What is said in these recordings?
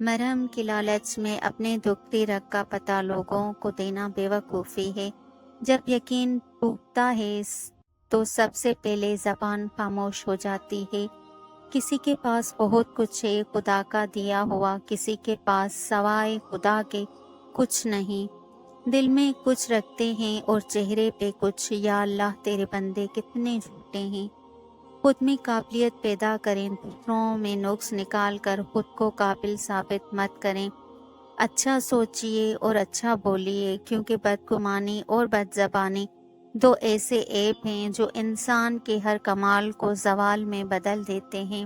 مرہم کی لالچ میں اپنے دکھتی رگ کا پتہ لوگوں کو دینا بیوقوفی ہے۔ جب یقین ٹوٹتا ہے تو سب سے پہلے زبان خاموش ہو جاتی ہے۔ کسی کے پاس بہت کچھ ہے خدا کا دیا ہوا، کسی کے پاس سوائے خدا کے کچھ نہیں۔ دل میں کچھ رکھتے ہیں اور چہرے پہ کچھ۔ یا اللہ تیرے بندے کتنے جھوٹے ہیں۔ خود میں قابلیت پیدا کریں، دوسروں میں نقص نکال کر خود کو قابل ثابت مت کریں۔ اچھا سوچئے اور اچھا بولیے، کیونکہ بدگمانی اور بد زبانی دو ایسے عیب ہیں جو انسان کے ہر کمال کو زوال میں بدل دیتے ہیں۔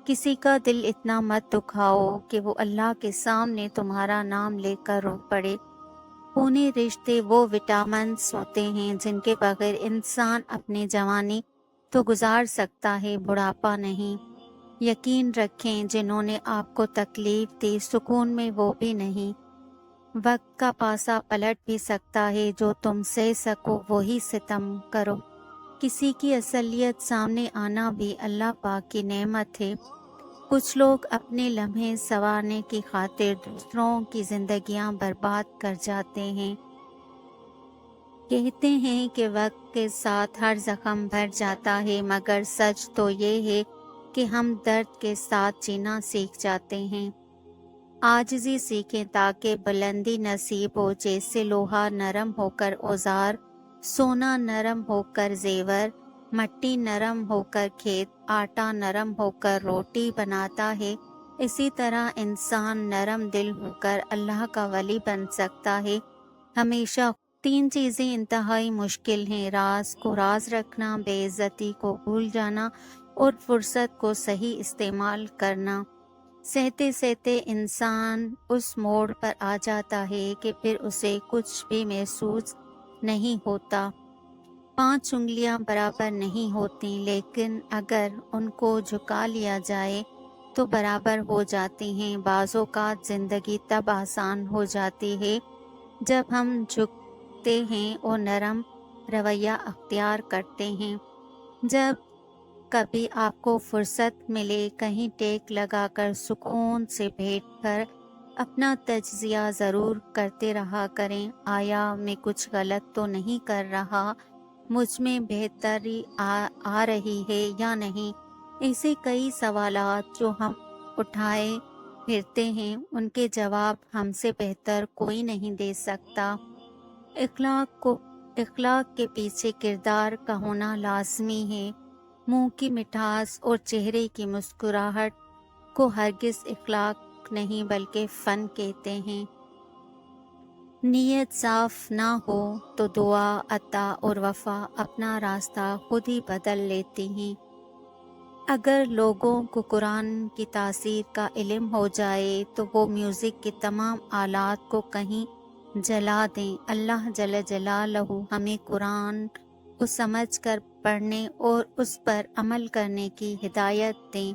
کسی کا دل اتنا مت دکھاؤ کہ وہ اللہ کے سامنے تمہارا نام لے کر رو پڑے۔ خونی رشتے وہ وٹامنز ہوتے ہیں جن کے بغیر انسان اپنی جوانی تو گزار سکتا ہے، بڑھاپا نہیں۔ یقین رکھیں جنہوں نے آپ کو تکلیف دی، سکون میں وہ بھی نہیں۔ وقت کا پاسا پلٹ بھی سکتا ہے، جو تم سہ سکو وہی ستم کرو۔ کسی کی اصلیت سامنے آنا بھی اللہ پاک کی نعمت ہے۔ کچھ لوگ اپنے لمحے سنوارنے کی خاطر دوسروں کی زندگیاں برباد کر جاتے ہیں۔ کہتے ہیں کہ وقت کے ساتھ ہر زخم بھر جاتا ہے، مگر سچ تو یہ ہے کہ ہم درد کے ساتھ جینا سیکھ جاتے ہیں۔ عاجزی سیکھیں تاکہ بلندی نصیب ہو۔ جیسے لوہا نرم ہو کر اوزار، سونا نرم ہو کر زیور، مٹی نرم ہو کر کھیت، آٹا نرم ہو کر روٹی بناتا ہے، اسی طرح انسان نرم دل ہو کر اللہ کا ولی بن سکتا ہے۔ ہمیشہ تین چیزیں انتہائی مشکل ہیں: راز کو راز رکھنا، بے عزتی کو بھول جانا اور فرصت کو صحیح استعمال کرنا۔ سہتے سہتے انسان اس موڑ پر آ جاتا ہے کہ پھر اسے کچھ بھی محسوس نہیں ہوتا۔ 5 انگلیاں برابر نہیں ہوتی، لیکن اگر ان کو جھکا لیا جائے تو برابر ہو جاتی ہیں۔ بعض اوقات زندگی تب آسان ہو جاتی ہے جب ہم جھکتے ہیں اور نرم رویہ اختیار کرتے ہیں۔ جب کبھی آپ کو فرصت ملے، کہیں ٹیک لگا کر سکون سے بیٹھ کر اپنا تجزیہ ضرور کرتے رہا کریں۔ آیا میں کچھ غلط تو نہیں کر رہا؟ مجھ میں بہتری آ رہی ہے یا نہیں؟ ایسے کئی سوالات جو ہم اٹھائے پھرتے ہیں، ان کے جواب ہم سے بہتر کوئی نہیں دے سکتا۔ اخلاق کے پیچھے کردار کا ہونا لازمی ہے۔ منہ کی مٹھاس اور چہرے کی مسکراہٹ کو ہرگز اخلاق نہیں بلکہ فن کہتے ہیں۔ نیت صاف نہ ہو تو دعا، عطا اور وفا اپنا راستہ خود ہی بدل لیتی ہیں۔ اگر لوگوں کو قرآن کی تاثیر کا علم ہو جائے تو وہ میوزک کے تمام آلات کو کہیں جلا دیں۔ اللہ جل جلالہ ہمیں قرآن کو سمجھ کر پڑھنے اور اس پر عمل کرنے کی ہدایت دیں۔